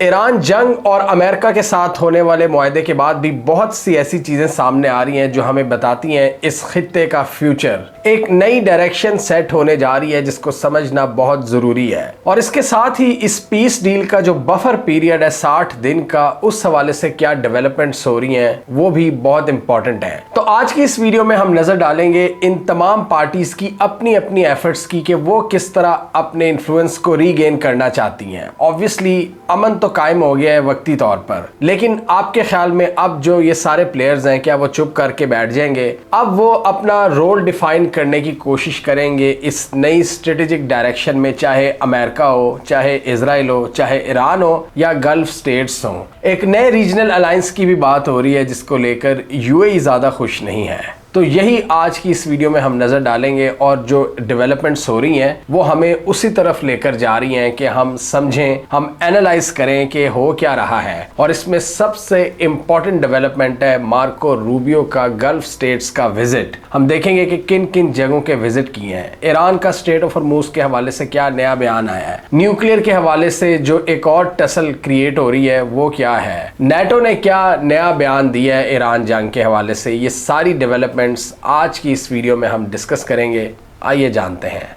Iran जंग और America के साथ होने वाले मुआहदे के बाद भी बहुत सी ऐसी चीज़ें सामने आ रही हैं जो हमें बताती हैं इस खित्ते का फ्यूचर एक नई डायरेक्शन सेट होने जा रही है, जिसको समझना बहुत ज़रूरी है। और इसके साथ ही इस पीस डील का जो बफर पीरियड है 60 दिन का, उस हवाले से क्या डेवलपमेंट्स हो रही हैं वो भी बहुत इंपॉर्टेंट है। तो आज की इस वीडियो में हम नज़र डालेंगे इन तमाम पार्टीज की अपनी अपनी एफर्ट्स की कि वो किस तरह अपने इन्फ्लुएंस को रीगेन करना चाहती हैं। ऑब्वियसली अमन तो कायम हो गया है वक्ती तौर पर, लेकिन आपके ख्याल में अब जो ये सारे प्लेयर्स हैं क्या वो चुप करके बैठ जाएंगे? अब वो अपना रोल डिफाइन करने की कोशिश करेंगे इस नई स्ट्रेटेजिक डायरेक्शन में, चाहे अमेरिका हो, चाहे इजराइल हो, चाहे ईरान हो या गल्फ स्टेट्स हो। एक नए रीजनल अलायंस की भी बात हो रही है जिसको लेकर यूएई ज्यादा खुश नहीं है। तो यही आज की इस वीडियो में हम नज़र डालेंगे और जो डेवलपमेंट्स हो रही हैं वो हमें उसी तरफ लेकर जा रही हैं कि हम समझें, हम एनालाइज करें कि हो क्या रहा है। और इसमें सबसे इम्पॉर्टेंट डेवलपमेंट है मार्को रूबियो का गल्फ स्टेट्स का विजिट। हम देखेंगे कि किन किन जगहों के विजिट किए हैं। ईरान का स्ट्रेट ऑफ हॉर्मूज के हवाले से क्या नया बयान आया है, न्यूक्लियर के हवाले से जो एक और टसल क्रिएट हो रही है वो क्या है, नेटो ने क्या नया बयान दिया है ईरान जंग के हवाले से। ये सारी डेवलपमेंट आज की इस वीडियो में हम डिस्कस करेंगे। आइए जानते हैं।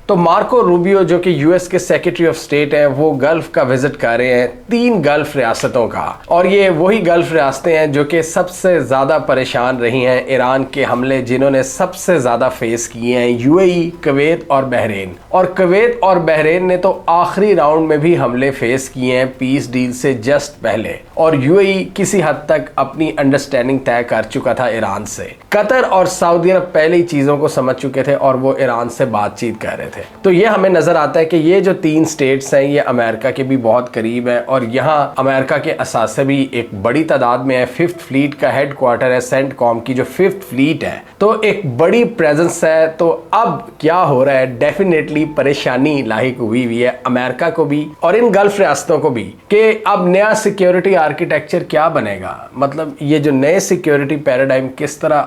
तो मार्को रूबियो जो कि यूएस के सेक्रेटरी ऑफ स्टेट हैं, वो गल्फ का विजिट कर रहे हैं 3 गल्फ रियासतों का। और ये वही गल्फ रियासतें हैं जो कि सबसे ज़्यादा परेशान रही हैं ईरान के हमले, जिन्होंने सबसे ज़्यादा फेस किए हैं यूएई, कुवैत और बहरीन। और कुवैत और बहरीन ने तो आखिरी राउंड में भी हमले फेस किए हैं पीस डील से जस्ट पहले। और यूएई किसी हद तक अपनी अंडरस्टैंडिंग तय कर चुका था ईरान से। कतर और सऊदी अरब पहले ही चीज़ों को समझ चुके थे और वो ईरान से बातचीत कर रहे थे। तो ये हमें नजर आता है कि ये जो 3 स्टेट्स हैं ये अमेरिका के भी बहुत करीब है और यहाँ अमेरिका के असासे भी एक बड़ी तादाद में है। 5th फ्लीट का हेडक्वार्टर है सेंटकॉम की, जो 5th फ्लीट है, तो एक बड़ी प्रेजेंस है। तो अब क्या हो रहा है, डेफिनेटली परेशानी लाहिक हुई है अमेरिका को भी और इन गल्फ रियासतों को भी कि अब नया सिक्योरिटी आर्किटेक्चर क्या बनेगा। मतलब ये जो नए सिक्योरिटी पैराडाइम किस तरह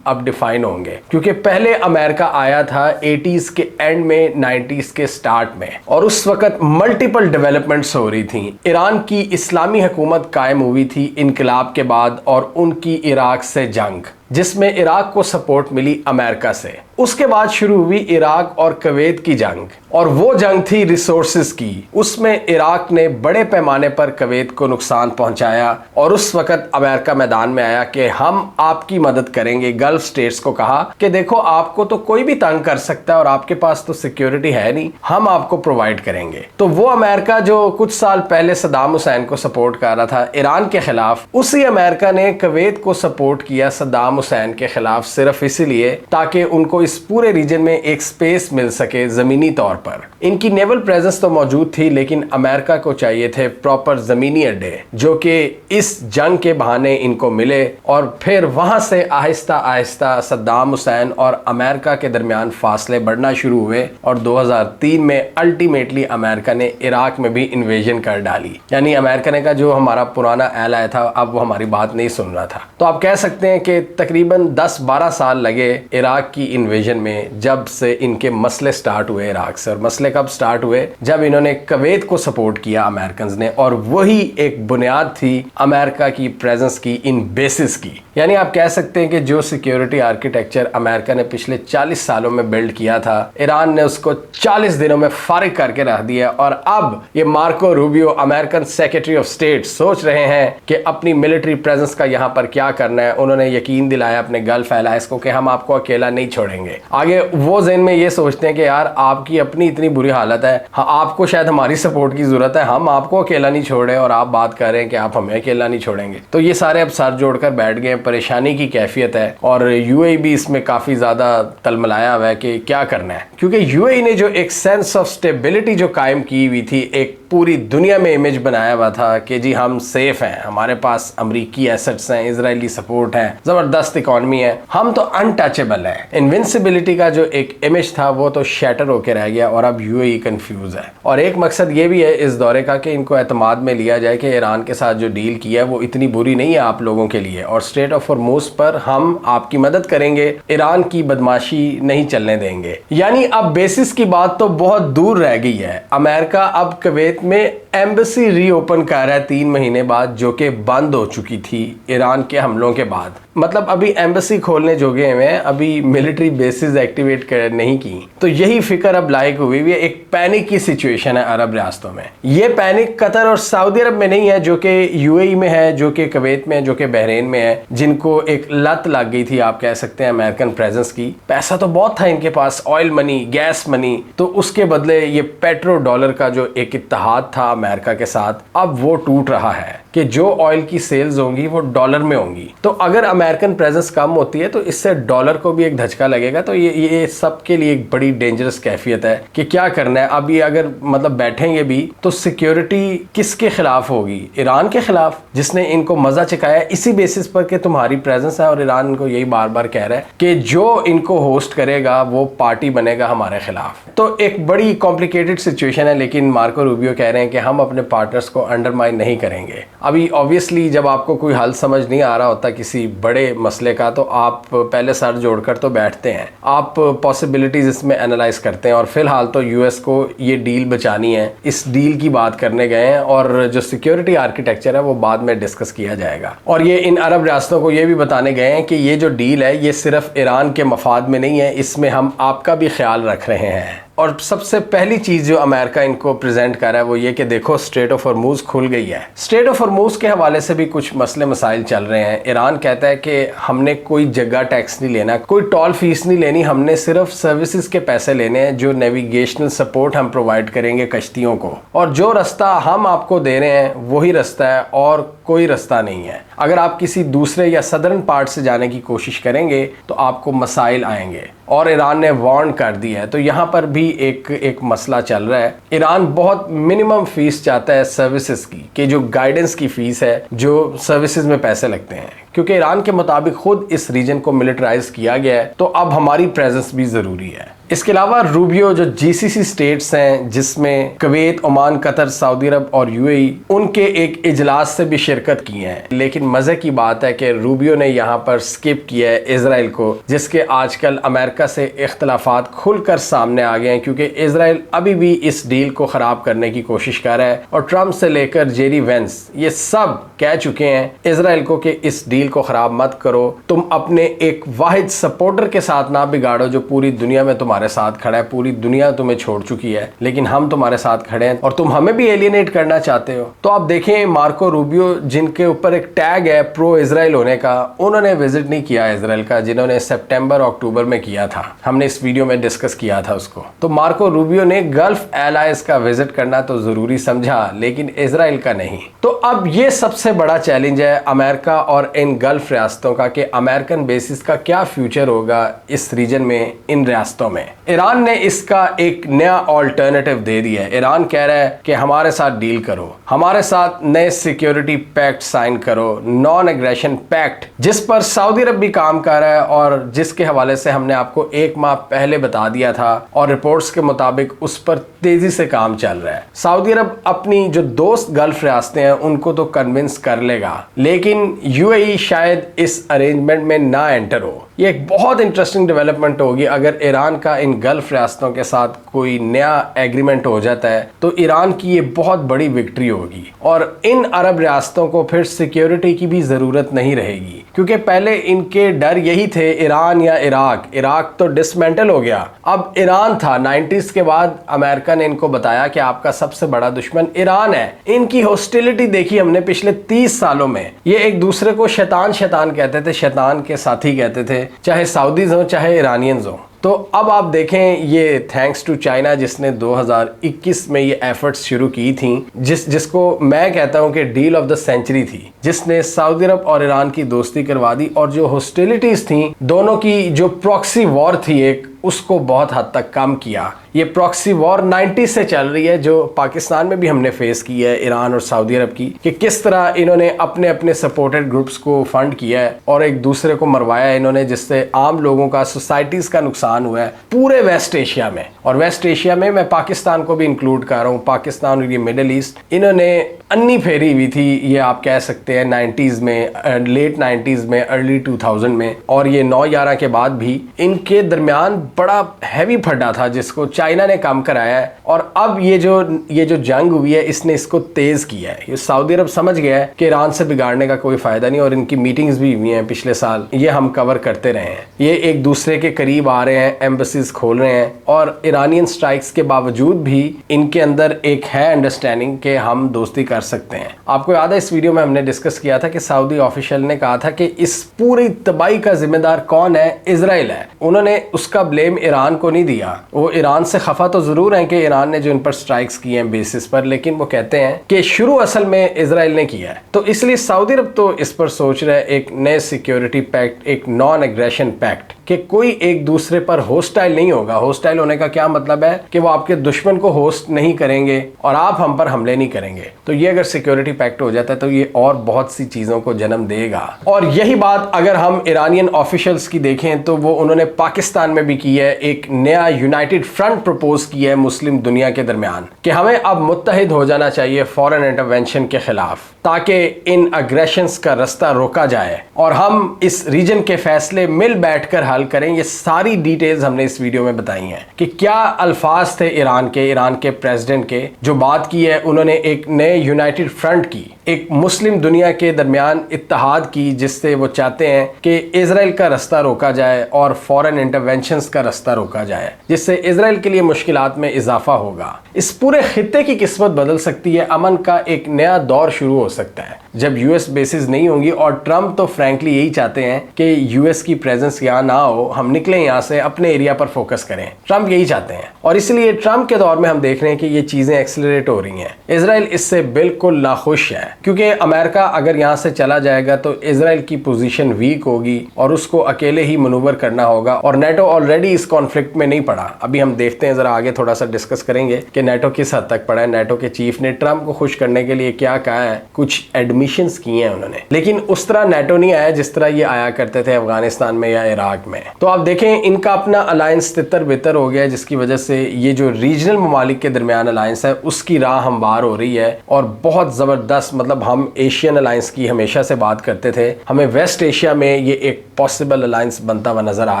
अब डिफाइन होंगे, क्योंकि पहले अमेरिका आया था 80s के एंड में, 90s के स्टार्ट में, और उस वक्त मल्टीपल डेवलपमेंट्स हो रही थी। ईरान की इस्लामी हुकूमत कायम हुई थी इनकलाब के बाद और उनकी इराक से जंग, जिसमें इराक को सपोर्ट मिली अमेरिका से। उसके बाद शुरू हुई इराक और कुवैत की जंग, और वो जंग थी रिसोर्सेज की। उसमें इराक ने बड़े पैमाने पर कुवैत को नुकसान पहुंचाया और उस वक्त अमेरिका मैदान में आया कि हम आपकी मदद करेंगे। गल्फ स्टेट्स को कहा कि देखो आपको तो कोई भी तंग कर सकता है और आपके पास तो सिक्योरिटी है नहीं, हम आपको प्रोवाइड करेंगे। तो वो अमेरिका जो कुछ साल पहले सद्दाम हुसैन को सपोर्ट कर रहा था ईरान के खिलाफ, उसी अमेरिका ने कुवैत को सपोर्ट किया सद्दाम हुसैन के खिलाफ, सिर्फ इसलिए ताकि उनको इस पूरे रीजन में एक स्पेस मिल सके जमीनी तौर पर। इनकी नेवल प्रेजेंस तो मौजूद थी, लेकिन अमेरिका को चाहिए थे प्रॉपर जमीनी अड्डे जो कि इस जंग के बहाने इनको मिले। और फिर वहां से आहिस्ता आहिस्ता सद्दाम हुसैन और अमेरिका के दरमियान फासले बढ़ना शुरू हुए और 2003 में अल्टीमेटली अमेरिका ने इराक में भी इन्वेजन कर डाली। यानी अमेरिका ने कहा जो हमारा पुराना एलाय था अब वो हमारी बात नहीं सुन रहा था। तो आप कह सकते हैं कि तकरीबन 10-12 साल लगे इराक की इन्वेजन में, जब से इनके मसले स्टार्ट हुए इराक से। और मसले कब स्टार्ट हुए, जब इन्होंने कुवैत को सपोर्ट किया अमेरिकन ने, और वही एक बुनियाद थी अमेरिका की प्रेजेंस की इन बेसिस की। यानी आप कह सकते हैं कि जो सिक्योरिटी आर्किटेक्चर अमेरिका ने पिछले 40 सालों में बिल्ड किया था, ईरान ने उसको 40 दिनों में फारिग करके रख दिया। और अब ये Marco Rubio American secretary of state सोच रहे हैं कि अपनी मिलिट्री प्रेजेंस का यहाँ पर क्या करना है। उन्होंने यकीन दिलाया अपने गल्फ एलायंस को कि हम आपको अकेला नहीं छोड़ेंगे। आगे वो ज़हन में ये सोचते हैं कि यार आपकी अपनी इतनी बुरी हालत है, हाँ आपको शायद हमारी सपोर्ट की जरूरत है, हम आपको अकेला नहीं छोड़े और आप बात कर रहे हैं कि आप हमें अकेला नहीं छोड़ेंगे। तो ये सारे अब सर जोड़कर बैठ गए, परेशानी की कैफियत है। और यूएई भी इसमें काफ़ी ज़्यादा तलमलाया हुआ है कि क्या करना है, क्योंकि यूएई ने जो एक सेंस ऑफ स्टेबिलिटी जो कायम की हुई थी, एक पूरी दुनिया में इमेज बनाया हुआ था कि जी हम सेफ हैं, हमारे पास अमेरिकी एसेट्स हैं, इजरायली सपोर्ट है, जबरदस्त इकॉनमी है, हम तो अनटचेबल है। इनविंसिबिलिटी का जो एक इमेज था वो तो शैटर होकर रह गया और अब यूएई कंफ्यूज है। और एक मकसद ये भी है इस दौरे का कि इनको एतमाद में लिया जाए कि ईरान के साथ जो डील किया है वो इतनी बुरी नहीं है आप लोगों के लिए, और स्ट्रेट ऑफ हॉर्मुज़ पर हम आपकी मदद करेंगे, ईरान की बदमाशी नहीं चलने देंगे। यानी अब बेसिस की बात तो बहुत दूर रह गई है। अमेरिका अब कुवैत में एम्बेसी रीओपन कर रहा है 3 महीने बाद, जो कि बंद हो चुकी थी ईरान के हमलों के बाद। मतलब अभी एम्बेसी खोलने जोगे हैं, अभी मिलिट्री बेसिस एक्टिवेट नहीं की। तो यही फिक्र अब लायक हुई है। एक पैनिक की सिचुएशन है अरब रियासतों में। ये पैनिक कतर और सऊदी अरब में नहीं है, जो कि यूएई में है, जो कि कुवैत में है, जो कि बहरीन में है, जिनको एक लत लग गई थी आप कह सकते हैं अमेरिकन प्रेजेंस की। पैसा तो बहुत था इनके पास, ऑयल मनी, गैस मनी, तो उसके बदले ये पेट्रो डॉलर का जो एक इत्तेहाद था अमेरिका के साथ, अब वो टूट रहा है कि जो ऑयल की सेल्स होंगी वो डॉलर में होंगी। तो अगर अमेरिकन प्रेजेंस कम होती है तो इससे डॉलर को भी एक धचका लगेगा। तो ये सबके लिए एक बड़ी डेंजरस कैफियत है कि क्या करना है। अब ये अगर मतलब बैठेंगे भी तो सिक्योरिटी किसके खिलाफ होगी? ईरान के खिलाफ, जिसने इनको मजा चखाया इसी बेसिस पर कि तुम्हारी प्रेजेंस है, और ईरान इनको यही बार बार कह रहा है कि जो इनको होस्ट करेगा वो पार्टी बनेगा हमारे खिलाफ। तो एक बड़ी कॉम्प्लिकेटेड सिचुएशन है, लेकिन मार्को रूबियो कह रहे हैं कि हम अपने पार्टनर्स को अंडरमाइन नहीं करेंगे। अभी ऑब्वियसली जब आपको कोई हल समझ नहीं आ रहा होता किसी बड़े मसले का, तो आप पहले सर जोड़कर तो बैठते हैं, आप पॉसिबिलिटीज इसमें एनालाइज करते हैं। और फिलहाल तो यूएस को ये डील बचानी है, इस डील की बात करने गए हैं, और जो सिक्योरिटी आर्किटेक्चर है वो बाद में डिस्कस किया जाएगा। और ये इन अरब रियासतों को ये भी बताने गए हैं कि ये जो डील है ये सिर्फ ईरान के मफाद में नहीं है, इसमें हम आपका भी ख्याल रख रहे हैं। और सबसे पहली चीज जो अमेरिका इनको प्रेजेंट कर रहा है वो ये कि देखो स्ट्रेट ऑफ हॉर्मुज़ खुल गई है। स्ट्रेट ऑफ हॉर्मुज़ के हवाले से भी कुछ मसले मसाइल चल रहे हैं। ईरान कहता है कि हमने कोई जगह टैक्स नहीं लेना, कोई टोल फीस नहीं लेनी, हमने सिर्फ सर्विसेज के पैसे लेने हैं, जो नेविगेशनल सपोर्ट हम प्रोवाइड करेंगे कश्तियों को, और जो रास्ता हम आपको दे रहे हैं वही रास्ता है और कोई रास्ता नहीं है। अगर आप किसी दूसरे या सदर्न पार्ट से जाने की कोशिश करेंगे तो आपको मसाइल आएंगे, और ईरान ने वार्न कर दिया है। तो यहाँ पर भी एक मसला चल रहा है। ईरान बहुत मिनिमम फीस चाहता है सर्विसेज की, कि जो गाइडेंस की फीस है, जो सर्विसेज में पैसे लगते हैं, क्योंकि ईरान के मुताबिक खुद इस रीजन को मिलिटराइज किया गया है, तो अब हमारी प्रेजेंस भी जरूरी है। इसके अलावा रूबियो जो जीसीसी स्टेट्स हैं, जिसमें कुवैत, ओमान, कतर, सऊदी अरब और यूएई, उनके एक इजलास से भी शिरकत की है। लेकिन मजे की बात है कि रूबियो ने यहाँ पर स्किप किया है इजराइल को, जिसके आजकल अमेरिका से इख्तलाफात खुलकर सामने आ गए हैं, क्योंकि इजराइल अभी भी इस डील को खराब करने की कोशिश कर रहा है। और ट्रंप से लेकर जेरी वेंस ये सब कह चुके हैं इजराइल को कि इस डील को खराब मत करो, तुम अपने एक वाहिद सपोर्टर के साथ ना बिगाड़ो जो पूरी दुनिया में तुम्हारे साथ खड़ा है। पूरी दुनिया तुम्हें छोड़ चुकी है, लेकिन हम तुम्हारे साथ खड़े हैं, और तुम हमें भी एलियनेट करना चाहते हो। तो आप देखें मार्को रूबियो, जिनके ऊपर एक टैग है प्रो इजराइल होने का, उन्होंने विजिट नहीं किया इजराइल का, जिन्होंने सितंबर अक्टूबर में किया था। हमने इस वीडियो में डिस्कस किया था उसको। तो मार्को रूबियो ने गल्फ एलाइज का विजिट करना तो जरूरी समझा, लेकिन इजराइल का नहीं। तो अब ये सबसे बड़ा चैलेंज है अमेरिका और इन गल्फ रियासतों का, कि अमेरिकन बेसिस का क्या फ्यूचर होगा इस रीजन में, इन रियासतों में। ईरान ने इसका एक नया ऑल्टरनेटिव दे दिया है। ईरान कह रहा है कि हमारे साथ डील करो, हमारे साथ नए सिक्योरिटी पैक्ट साइन करो, नॉन एग्रेशन पैक्ट, जिस पर सऊदी अरब भी काम कर रहा है, और जिसके हवाले से हमने आपको 1 माह पहले बता दिया था, और रिपोर्ट्स के मुताबिक उस पर तेजी से काम चल रहा है। सऊदी अरब अपनी जो दोस्त गल्फ रियासतें हैं उनको तो कन्विंस कर लेगा, लेकिन यूएई शायद इस अरेंजमेंट में ना एंटर हो। ये एक बहुत इंटरेस्टिंग डेवलपमेंट होगी अगर ईरान का इन गल्फ रियासतों के साथ कोई नया एग्रीमेंट हो जाता है, तो ईरान की ये बहुत बड़ी विक्ट्री होगी, और इन अरब रियासतों को फिर सिक्योरिटी की भी जरूरत नहीं रहेगी, क्योंकि पहले इनके डर यही थे ईरान या इराक। इराक तो डिसमेंटल हो गया, अब ईरान था। 90s के बाद अमेरिका ने इनको बताया कि आपका सबसे बड़ा दुश्मन ईरान है। इनकी हॉस्टिलिटी देखी हमने पिछले 30 सालों में। ये एक दूसरे को शैतान शैतान कहते थे, शैतान के साथी कहते थे, चाहे सऊदीज हो चाहे ईरानियंस हो। तो अब आप देखें, ये थैंक्स टू चाइना, जिसने 2021 में ये एफर्ट्स शुरू की थी, जिसको मैं कहता हूं कि डील ऑफ द सेंचुरी थी, जिसने सऊदी अरब और ईरान की दोस्ती करवा दी, और जो हॉस्टिलिटीज थी दोनों की, जो प्रॉक्सी वॉर थी एक, उसको बहुत हद तक कम किया। ये प्रॉक्सी वॉर 90 से चल रही है, जो पाकिस्तान में भी हमने फेस की है, ईरान और सऊदी अरब की, कि किस तरह इन्होंने अपने अपने सपोर्टेड ग्रुप्स को फंड किया है और एक दूसरे को मरवाया इन्होंने, जिससे आम लोगों का, सोसाइटीज का नुकसान हुआ है पूरे वेस्ट एशिया में। और वेस्ट एशिया में मैं पाकिस्तान को भी इंक्लूड कर रहा हूँ। पाकिस्तान और ये मिडिल ईस्ट, इन्होंने अन्नी फेरी हुई थी, ये आप कह सकते हैं 90s में, लेट 90s में, अर्ली 2000 में, और ये 9/11 के बाद भी इनके दरमियान बड़ा हैवी फड्डा था जिसको चाइना ने कम कराया है। और अब ये जो जंग हुई है इसने इसको तेज किया है। ये सऊदी अरब समझ गया है कि ईरान से बिगाड़ने का कोई फायदा नहीं, और इनकी मीटिंग्स भी हुई हैं पिछले साल, ये हम कवर करते रहे हैं। ये एक दूसरे के करीब आ रहे हैं, एम्बेसीज खोल रहे हैं, और ईरानियन स्ट्राइक्स के बावजूद भी इनके अंदर एक है अंडरस्टैंडिंग कि हम दोस्ती कर सकते हैं। आपको याद है इस वीडियो में हमने डिस्कस किया था कि सऊदी ऑफिशियल ने कहा था कि इस पूरी तबाही का जिम्मेदार कौन है? इजराइल है। उन्होंने उसका ब्लेम ईरान को नहीं दिया। वो ईरान से खफा तो जरूर है कि ईरान ने जो इन पर स्ट्राइक्स किए हैं बेसिस पर, लेकिन वो कहते हैं कि शुरू असल में इजराइल ने किया है। तो इसलिए सऊदी अरब तो इस पर सोच रहा है एक नए सिक्योरिटी पैक्ट, एक नॉन एग्रेशन पैक्ट, कि कोई एक दूसरे पर होस्टाइल नहीं होगा। होस्टाइल होने का क्या मतलब है? कि वो आपके दुश्मन को होस्ट नहीं करेंगे और आप हम पर हमले नहीं करेंगे। तो ये अगर सिक्योरिटी पैक्ट हो जाता है तो ये और बहुत सी चीजों को जन्म देगा। और यही बात अगर हम ईरानियन ऑफिशियल्स की देखें तो वो उन्होंने पाकिस्तान में भी की है। एक नया यूनाइटेड फ्रंट प्रपोज किया है मुस्लिम दुनिया के दरमियान कि हमें अब मुत्तहिद हो जाना चाहिए फॉरेन इंटरवेंशन के खिलाफ, ताकि इन अग्रेशंस का रास्ता रोका जाए और हम इस रीजन के फैसले मिल बैठकर हल करें। ये सारी डिटेल्स हमने इस वीडियो में बताई हैं कि क्या अल्फाज थे ईरान के प्रेसिडेंट के, जो बात की है उन्होंने एक नए यूनाइटेड फ्रंट की, एक मुस्लिम दुनिया के दरमियान इत्तेहाद की, जिससे वो चाहते हैं कि इजराइल का रास्ता रोका जाए और फॉरेन इंटरवेंशंस का रास्ता रोका जाए, जिससे इजराइल के लिए मुश्किलात में इजाफा होगा। इस पूरे खित्ते की किस्मत बदल सकती है, अमन का एक नया दौर शुरू हो सकता है जब यूएस बेसिस नहीं होंगी। और ट्रंप तो फ्रैंकली यही चाहते हैं कि यूएस की प्रेजेंस यहाँ ना हो, हम निकले यहाँ से, अपने एरिया पर फोकस करें। ट्रंप यही चाहते हैं और इसलिए ट्रंप के दौर में हम देख रहे हैं कि ये चीजें एक्सेलरेट हो रही हैं। इजराइल इससे बिल्कुल नाखुश है, क्योंकि अमेरिका अगर यहाँ से चला जाएगा तो इजराइल की पोजीशन वीक होगी और उसको अकेले ही मनूवर करना होगा। और नेटो ऑलरेडी इस कॉन्फ्लिक्ट में नहीं पड़ा। अभी हम देखते हैं, जरा आगे थोड़ा सा डिस्कस करेंगे कि नेटो किस हद तक पड़ा है। नेटो के चीफ ने ट्रंप को खुश करने के लिए क्या कहा है, कुछ एडमिशंस किए हैं उन्होंने, लेकिन उस तरह नेटो नहीं आया जिस तरह ये आया करते थे अफगानिस्तान में या इराक में। तो आप देखें इनका अपना अलायंस तितर बितर हो गया, जिसकी वजह से ये जो रीजनल ममालिक के दरमियान अलायंस है उसकी राह हमवार हो रही है। और बहुत जबरदस्त, मतलब हम एशियन अलायंस की हमेशा से बात करते थे, हमें वेस्ट एशिया में ये एक पॉसिबल अलायंस बनता हुआ नजर आ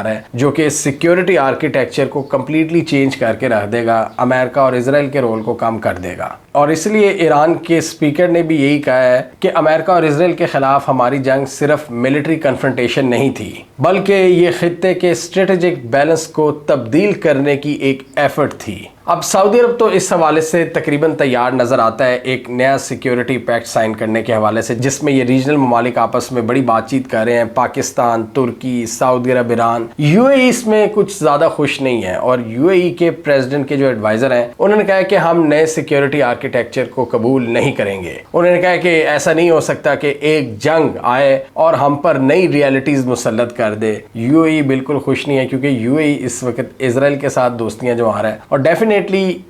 रहा है, जो कि सिक्योरिटी आर्किटेक्चर को कंप्लीटली चेंज करके रख देगा, अमेरिका और इजराइल के रोल को कम कर देगा। और इसलिए ईरान के स्पीकर ने भी यही कहा है कि अमेरिका और इजराइल के खिलाफ हमारी जंग सिर्फ मिलिट्री कन्फ्रंटेशन नहीं थी, बल्कि ये खित्ते के स्ट्रेटेजिक बैलेंस को तब्दील करने की एक एफर्ट थी। अब सऊदी अरब तो इस हवाले से तकरीबन तैयार नजर आता है एक नया सिक्योरिटी पैक्ट साइन करने के हवाले से, जिसमें ये रीजनल ममालिक आपस में बड़ी बातचीत कर रहे हैं। पाकिस्तान, तुर्की, सऊदी अरब, ईरान, यूएई इसमें कुछ ज्यादा खुश नहीं है। और यूएई के प्रेसिडेंट के जो एडवाइजर हैं उन्होंने कहा कि हम नए सिक्योरिटी आर्किटेक्चर को कबूल नहीं करेंगे। उन्होंने कहा कि ऐसा नहीं हो सकता कि एक जंग आए और हम पर नई रियलिटीज मुसल्लत कर दे। यूएई बिल्कुल खुश नहीं है, क्योंकि यूएई इस वक्त इजराइल के साथ दोस्तियां जो आ रहा है, और डेफिनेटली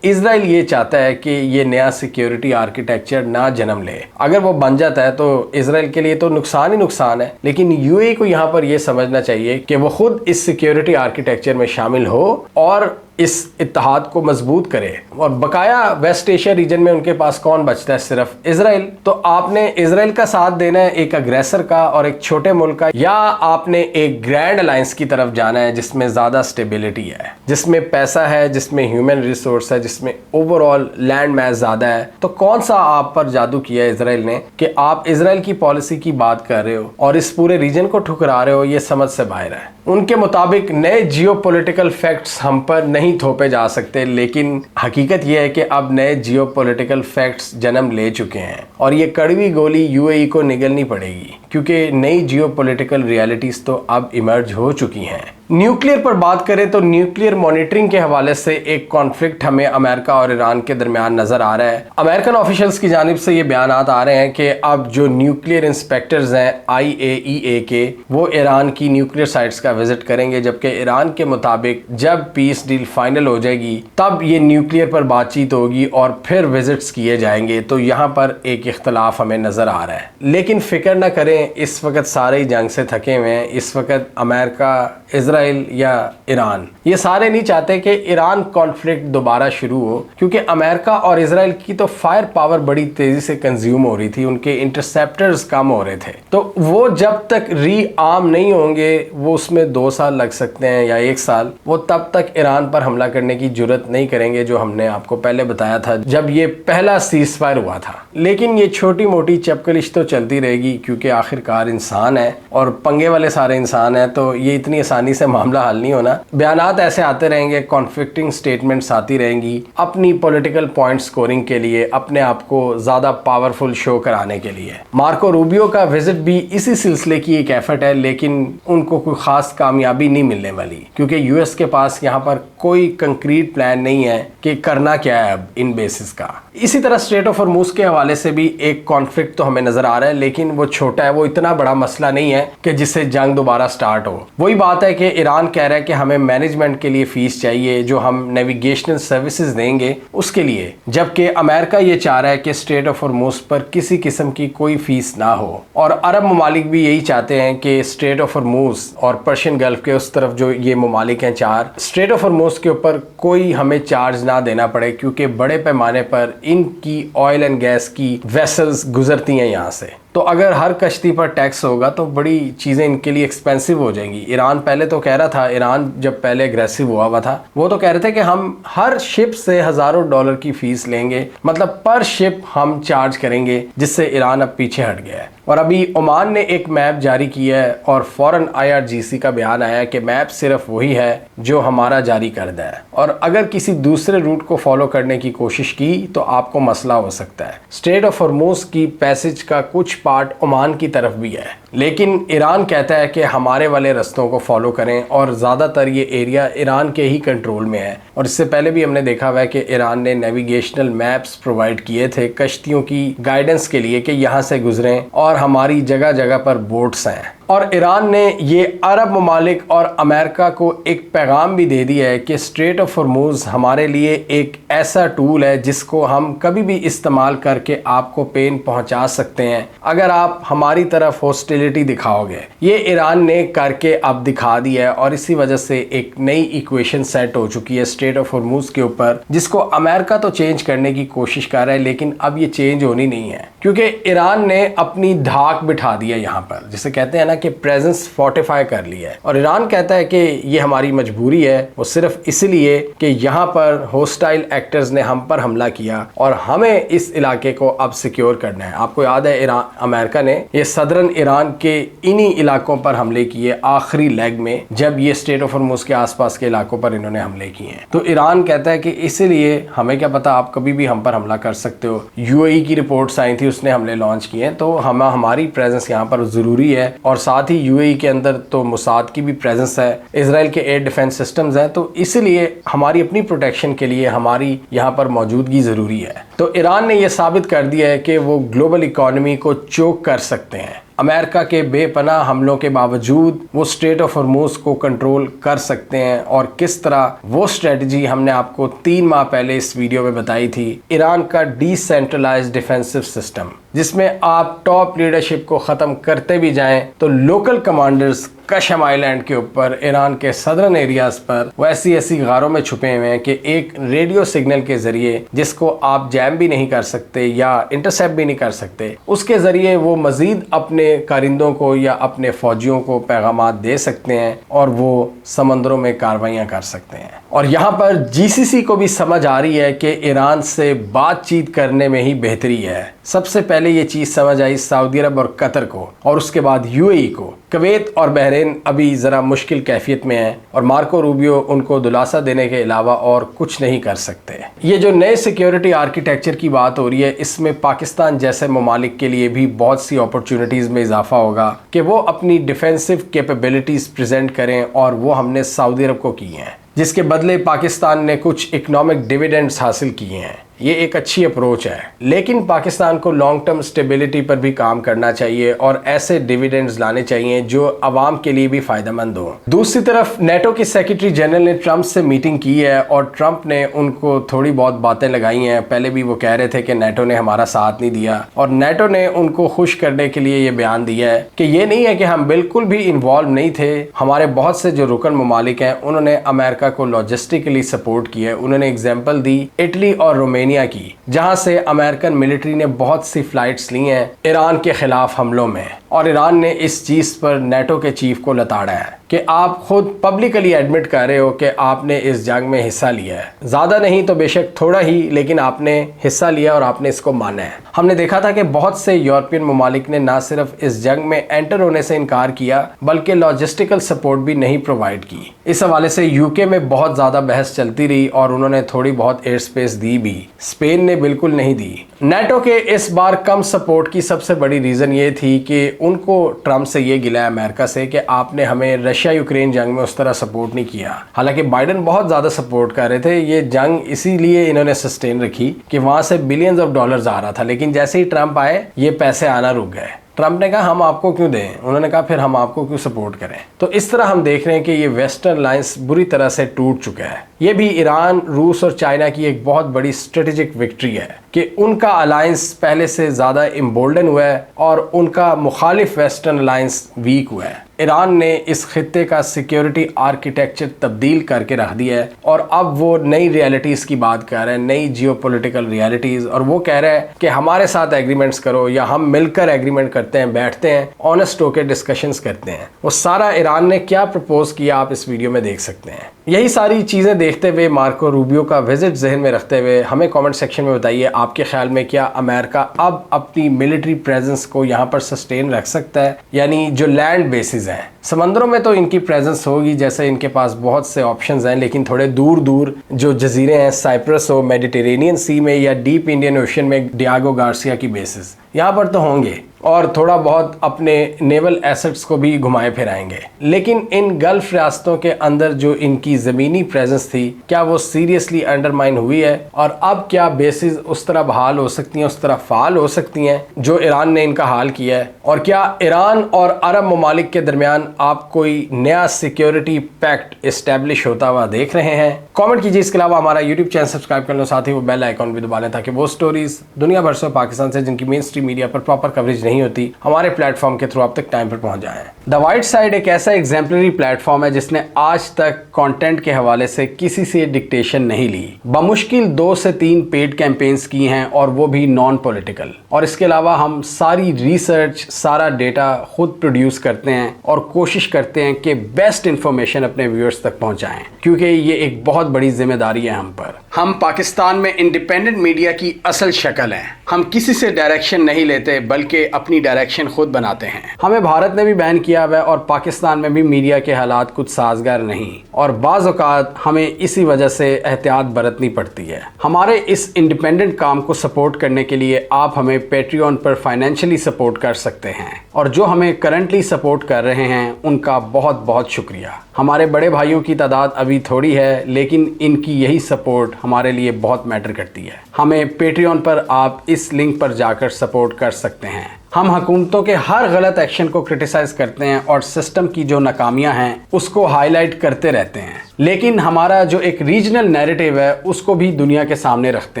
इजराइल ये चाहता है कि ये नया सिक्योरिटी आर्किटेक्चर ना जन्म ले। अगर वो बन जाता है तो इजराइल के लिए तो नुकसान ही नुकसान है, लेकिन यूएई को यहाँ पर यह समझना चाहिए कि वो खुद इस सिक्योरिटी आर्किटेक्चर में शामिल हो और इस इत्तेहाद को मजबूत करे। और बकाया वेस्ट एशिया रीजन में उनके पास कौन बचता है? सिर्फ इजराइल। तो आपने इजराइल का साथ देना है, एक अग्रेसर का और एक छोटे मुल्क का, या आपने एक ग्रैंड अलायंस की तरफ जाना है जिसमें ज्यादा स्टेबिलिटी है, जिसमें पैसा है, जिसमें ह्यूमन रिसोर्स है, जिसमें ओवरऑल लैंड मैस ज्यादा है? तो कौन सा आप पर जादू किया है इजराइल ने कि आप इजराइल की पॉलिसी की बात कर रहे हो और इस पूरे रीजन को ठुकरा रहे हो? ये समझ से बाहर है। उनके मुताबिक नए जियोपॉलिटिकल फैक्ट्स हम पर नहीं थोपे जा सकते, लेकिन हकीकत यह है कि अब नए जियोपॉलिटिकल फैक्ट्स जन्म ले चुके हैं और ये कड़वी गोली यूएई को निगलनी पड़ेगी, क्योंकि नई जियोपॉलिटिकल रियलिटीज तो अब इमर्ज हो चुकी हैं। न्यूक्लियर पर बात करें तो न्यूक्लियर मॉनिटरिंग के हवाले से एक कॉन्फ्लिक्ट हमें अमेरिका और ईरान के दरमियान नजर आ रहा है। अमेरिकन ऑफिशियल्स की जानिब से ये बयानात आ रहे हैं कि अब जो न्यूक्लियर इंस्पेक्टर्स हैं IAEA के, वो ईरान की न्यूक्लियर साइट्स का विजिट करेंगे, जबकि ईरान के मुताबिक जब पीस डील फाइनल हो जाएगी तब ये न्यूक्लियर पर बातचीत होगी और फिर विजिट्स किए जाएंगे। तो यहाँ पर एक इख्तलाफ हमें नजर आ रहा है, लेकिन फिक्र ना करें, इस वक्त सारे ही जंग से थके हुए हैं। इस वक्त अमेरिका, इजराइल या ईरान, ये सारे नहीं चाहते कि ईरान कॉन्फ्लिक्ट दोबारा शुरू हो, क्योंकि अमेरिका और इजराइल की तो फायर पावर बड़ी तेजी से कंज्यूम हो रही थी, उनके इंटरसेप्टर्स कम हो रहे थे। तो वो जब तक रीआर्म नहीं होंगे, वो उसमें 2 साल लग सकते हैं या 1 साल, वो तब तक ईरान पर हमला करने की जुर्रत नहीं करेंगे, जो हमने आपको पहले बताया था जब ये पहला सीज फायर हुआ था। लेकिन ये छोटी मोटी चपकलिश तो चलती रहेगी, क्योंकि आखिरकार इंसान है और पंगे वाले सारे इंसान हैं, तो ये इतनी आसानी से मामला हल नहीं होना। बयानात ऐसे आते रहेंगे, कॉन्फ्लिक्टिंग स्टेटमेंट्स आती रहेंगी, अपनी पॉलिटिकल पॉइंट स्कोरिंग के लिए, अपने आप को ज्यादा पावरफुल शो कराने के लिए। मार्को रूबियो का विजिट भी इसी सिलसिले की एक एफर्ट है, लेकिन उनको कोई खास कामयाबी नहीं मिलने वाली, क्योंकि यूएस के पास यहाँ पर कोई कंक्रीट प्लान नहीं है कि करना क्या है अब इन बेसिस का। इसी तरह स्ट्रेट ऑफ हॉर्मुज के हवाले से भी एक कॉन्फ्लिक्ट तो हमें नजर आ रहा है, लेकिन वो छोटा है, वो इतना बड़ा मसला नहीं है कि जिससे जंग दोबारा स्टार्ट हो। वही बात है कि ईरान कह रहा है कि हमें मैनेजमेंट के लिए फीस चाहिए, जो हम नेविगेशनल सर्विसेज देंगे उसके लिए, जबकि अमेरिका ये चाह रहा है कि स्ट्रेट ऑफ हॉर्मुज पर किसी किस्म की कोई फीस ना हो। और अरब ममालिक भी यही चाहते हैं कि स्ट्रेट ऑफ हॉर्मुज और पर्शियन गल्फ के उस तरफ जो ये ममालिक हैं 4, स्ट्रेट ऑफ हॉर्मुज के ऊपर कोई हमें चार्ज ना देना पड़े, क्योंकि बड़े पैमाने पर इनकी ऑयल एंड गैस की वेसल्स गुजरती हैं यहाँ से। तो अगर हर कश्ती पर टैक्स होगा तो बड़ी चीज़ें इनके लिए एक्सपेंसिव हो जाएंगी। ईरान पहले तो कह रहा था, ईरान जब पहले एग्रेसिव हुआ था, वो तो कह रहे थे कि हम हर शिप से हज़ारों डॉलर की फीस लेंगे, मतलब पर शिप हम चार्ज करेंगे, जिससे ईरान अब पीछे हट गया है। और अभी ओमान ने एक मैप जारी किया है और फौरन IRGC का बयान आया कि मैप सिर्फ वही है जो हमारा जारी करदा है, और अगर किसी दूसरे रूट को फॉलो करने की कोशिश की तो आपको मसला हो सकता है। स्ट्रेट ऑफ हॉर्मुज की पैसेज का कुछ पार्ट ओमान की तरफ भी है, लेकिन ईरान कहता है कि हमारे वाले रास्तों को फॉलो करें, और ज़्यादातर ये एरिया ईरान के ही कंट्रोल में है। और इससे पहले भी हमने देखा हुआ है कि ईरान ने नेविगेशनल मैप्स प्रोवाइड किए थे कश्तियों की गाइडेंस के लिए कि यहाँ से गुजरें, और हमारी जगह जगह पर बोट्स हैं। और ईरान ने ये अरब ममालिक और अमेरिका को एक पैगाम भी दे दिया है कि स्ट्रेट ऑफ हॉर्मुज हमारे लिए एक ऐसा टूल है जिसको हम कभी भी इस्तेमाल करके आपको पेन पहुंचा सकते हैं अगर आप हमारी तरफ हॉस्टिलिटी दिखाओगे। ये ईरान ने करके अब दिखा दिया है, और इसी वजह से एक नई इक्वेशन सेट हो चुकी है स्ट्रेट ऑफ हॉर्मुज के ऊपर, जिसको अमेरिका तो चेंज करने की कोशिश कर रहा है, लेकिन अब ये चेंज होनी नहीं है, क्योंकि ईरान ने अपनी धाक बिठा दी है यहाँ पर, जिसे कहते हैं ना कि प्रेजेंस फोर्टिफाई कर लिया है। और ईरान कहता है कि ये हमारी मजबूरी है, वो सिर्फ इसलिए कि यहाँ पर होस्टाइल एक्टर्स ने हम पर हमला किया और हमें इस इलाके को अब सिक्योर करना है। आपको याद है अमेरिका ने ये सदरन ईरान के इन्हीं इलाकों पर हमले किए आखिरी लेग में, जब ये स्ट्रेट ऑफ हॉर्मुज के आसपास के इलाकों पर इन्होंने हमले किए हैं। तो ईरान कहता है कि इसीलिए हमें क्या पता, आप कभी भी हम पर हमला कर सकते हो। UAE की रिपोर्ट्स आई थी, उसने हमले लॉन्च किए हैं, तो हमारी प्रेजेंस यहाँ पर जरूरी है। और साथ ही UAE के अंदर तो मोसाद की भी प्रेजेंस है, इजराइल के एयर डिफेंस सिस्टम्स हैं, तो इसलिए हमारी अपनी प्रोटेक्शन के लिए हमारी यहाँ पर मौजूदगी जरूरी है। तो ईरान ने यह साबित कर दिया है कि वो ग्लोबल इकोनॉमी को चोक कर सकते हैं। अमेरिका के बेपनाह हमलों के बावजूद वो स्ट्रेट ऑफ हॉर्मुज को कंट्रोल कर सकते हैं, और किस तरह वो स्ट्रेटजी हमने आपको 3 माह पहले इस वीडियो में बताई थी। ईरान का डिसेंट्रलाइज्ड डिफेंसिव सिस्टम, जिसमें आप टॉप लीडरशिप को ख़त्म करते भी जाएं तो लोकल कमांडर्स कशम आइलैंड के ऊपर, ईरान के सदर्न एरियाज पर वो ऐसी गारों में छुपे हुए हैं कि एक रेडियो सिग्नल के जरिए, जिसको आप जैम भी नहीं कर सकते या इंटरसेप्ट भी नहीं कर सकते, उसके जरिए वो मजीद अपने कारिंदों को या अपने फौजियों को पैगामात दे सकते हैं और वो समंदरों में कार्रवाइयाँ कर सकते हैं। और यहाँ पर GCC को भी समझ आ रही है कि ईरान से बातचीत करने में ही बेहतरी है। सबसे पहले पहले ये चीज़ समझ आई सऊदी अरब और कतर को, और उसके बाद यूएई को। कुवैत और बहरीन अभी ज़रा मुश्किल कैफियत में है और मार्को रूबियो उनको दिलासा देने के अलावा और कुछ नहीं कर सकते। ये जो नए सिक्योरिटी आर्किटेक्चर की बात हो रही है, इसमें पाकिस्तान जैसे ममालिक के लिए भी बहुत सी अपॉर्चुनिटीज़ में इजाफा होगा कि वो अपनी डिफेंसिव कैपेबिलिटीज़ प्रेजेंट करें, और वो हमने सऊदी अरब को की हैं, जिसके बदले पाकिस्तान ने कुछ इकोनॉमिक डिविडेंड्स हासिल किए हैं। ये एक अच्छी अप्रोच है, लेकिन पाकिस्तान को लॉन्ग टर्म स्टेबिलिटी पर भी काम करना चाहिए और ऐसे डिविडेंड्स लाने चाहिए जो आवाम के लिए भी फायदेमंद हो। दूसरी तरफ नेटो के सेक्रेटरी जनरल ने ट्रंप से मीटिंग की है और ट्रंप ने उनको थोड़ी बहुत बातें लगाई हैं। पहले भी वो कह रहे थे कि नेटो ने हमारा साथ नहीं दिया, और नेटो ने उनको खुश करने के लिए ये बयान दिया है कि ये नहीं है कि हम बिल्कुल भी इन्वॉल्व नहीं थे। हमारे बहुत से जो रुकन ममालिक हैं उन्होंने अमेरिका को लॉजिस्टिकली सपोर्ट किया है। उन्होंने एग्जाम्पल दी इटली और रोमेनिया की, जहां से अमेरिकन मिलिट्री ने बहुत सी फ्लाइट्स ली हैं ईरान के खिलाफ हमलों में, और ईरान ने इस चीज पर नेटो के चीफ को लताड़ा है कि आप खुद पब्लिकली एडमिट कर रहे हो कि आपने इस जंग में हिस्सा लिया है। ज्यादा नहीं तो बेशक थोड़ा ही, लेकिन आपने हिस्सा लिया और आपने इसको माना है। हमने देखा था कि बहुत से यूरोपियन ममालिक ने ना सिर्फ इस जंग में एंटर होने से इनकार किया, बल्कि लॉजिस्टिकल सपोर्ट भी नहीं प्रोवाइड की। इस हवाले से यूके में बहुत ज्यादा बहस चलती रही और उन्होंने थोड़ी बहुत एयर स्पेस दी भी, स्पेन ने बिल्कुल नहीं दी। नेटो के इस बार कम सपोर्ट की सबसे बड़ी रीजन ये थी कि उनको ट्रंप से ये गिला है अमेरिका से कि आपने हमें रशिया यूक्रेन जंग में उस तरह सपोर्ट नहीं किया। हालांकि बाइडेन बहुत ज्यादा सपोर्ट कर रहे थे। ये जंग इसीलिए इन्होंने सस्टेन रखी कि वहां से बिलियंस ऑफ डॉलर्स आ रहा था, लेकिन जैसे ही ट्रंप आए ये पैसे आना रुक गए। ट्रंप ने कहा हम आपको क्यों दें, उन्होंने कहा फिर हम आपको क्यों सपोर्ट करें। तो इस तरह हम देख रहे हैं कि ये वेस्टर्न अलायंस बुरी तरह से टूट चुका है। ये भी ईरान, रूस और चाइना की एक बहुत बड़ी स्ट्रेटेजिक विक्ट्री है कि उनका अलायंस पहले से ज्यादा इम्बोल्डन हुआ है और उनका मुखालिफ वेस्टर्न अलायंस वीक हुआ है। ईरान ने इस खित्ते का सिक्योरिटी आर्किटेक्चर तब्दील करके रख दिया है और अब वो नई रियलिटीज़ की बात कर रहे हैं, नई जियोपॉलिटिकल रियलिटीज़, और वो कह रहे हैं कि हमारे साथ एग्रीमेंट्स करो या हम मिलकर एग्रीमेंट करते हैं, बैठते हैं, ऑनेस्ट होकर डिस्कशंस करते हैं। वो सारा ईरान ने क्या प्रपोज किया आप इस वीडियो में देख सकते हैं। यही सारी चीज़ें देखते हुए, मार्को रूबियो का विजिट जहन में रखते हुए, हमें कमेंट सेक्शन में बताइए आपके ख्याल में क्या अमेरिका अब अपनी मिलिट्री प्रेजेंस को यहाँ पर सस्टेन रख सकता है, यानी जो लैंड बेसिस हैं। समंदरों में तो इनकी प्रेजेंस होगी, जैसे इनके पास बहुत से ऑप्शंस हैं, लेकिन थोड़े दूर दूर जो जजीरे हैं, साइप्रस हो, मेडिटेरेनियन सी में या डीप इंडियन ओशन में डियागो गार्सिया की बेसिस, यहाँ पर तो होंगे, और थोड़ा बहुत अपने नेवल एसेट्स को भी घुमाए फिराएंगे। लेकिन इन गल्फ रियासतों के अंदर जो इनकी ज़मीनी प्रेजेंस थी, क्या वो सीरियसली अंडरमाइन हुई है, और अब क्या बेसिस उस तरह बहाल हो सकती हैं, उस तरह फाल हो सकती हैं जो ईरान ने इनका हाल किया है, और क्या ईरान और अरब ममालिक के दरमियान आप कोई नया सिक्योरिटी पैक्ट इस्टेब्लिश होता हुआ देख रहे हैं? कमेंट कीजिए। इसके अलावा हमारा यूट्यूब चैनल सब्सक्राइब कर लो, साथ ही वो बेल आइकॉन भी दबा लें ताकि वो स्टोरीज दुनिया भर से पाकिस्तान से जिनकी मेन स्ट्रीम मीडिया पर प्रॉपर कवरेज नहीं होती, हमारे प्लेटफॉर्म के थ्रू आप तक टाइम पर पहुंच जाएं। द वाइट साइड एक ऐसा एग्जाम्पलरी प्लेटफॉर्म है जिसने आज तक कंटेंट के हवाले से किसी से डिक्टेशन नहीं ली। बमुश्किल 2 से 3 पेड कैंपेन्स की हैं, और वो भी नॉन पॉलिटिकल। और इसके अलावा हम सारी रिसर्च, सारा डेटा खुद प्रोड्यूस करते हैं और कोशिश करते हैं कि बेस्ट इंफॉर्मेशन अपने व्यूअर्स तक पहुंचाएं, क्योंकि ये एक बहुत बड़ी जिम्मेदारी है हम पर। हम पाकिस्तान में इंडिपेंडेंट मीडिया की असल शक्ल हैं। हम किसी से डायरेक्शन नहीं लेते, बल्कि अपनी डायरेक्शन खुद बनाते हैं। हमें भारत ने भी बैन किया हुआ है और पाकिस्तान में भी मीडिया के हालात कुछ साजगार नहीं, और बाज़ औक़ात हमें इसी वजह से एहतियात बरतनी पड़ती है। हमारे इस इंडिपेंडेंट काम को सपोर्ट करने के लिए आप हमें पेट्रियन पर फाइनेंशियली सपोर्ट कर सकते हैं, और जो हमें करंटली सपोर्ट कर रहे हैं उनका बहुत बहुत शुक्रिया। हमारे बड़े भाइयों की तादाद अभी थोड़ी है, लेकिन इनकी यही सपोर्ट हमारे लिए बहुत मैटर करती है। हमें पेट्रियन पर आप इस लिंक पर जाकर सपोर्ट कर सकते हैं। हम हुकूमतों के हर गलत एक्शन को क्रिटिसाइज करते हैं और सिस्टम की जो नाकामियां हैं उसको हाईलाइट करते रहते हैं, लेकिन हमारा जो एक रीजनल नैरेटिव है उसको भी दुनिया के सामने रखते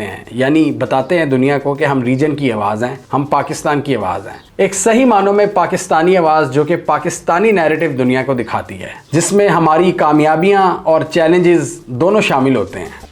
हैं, यानी बताते हैं दुनिया को कि हम रीजन की आवाज़ हैं, हम पाकिस्तान की आवाज़ हैं। एक सही मानों में पाकिस्तानी आवाज़ जो कि पाकिस्तानी नैरेटिव दुनिया को दिखाती है, जिसमें हमारी कामयाबियां और चैलेंजेस दोनों शामिल होते हैं।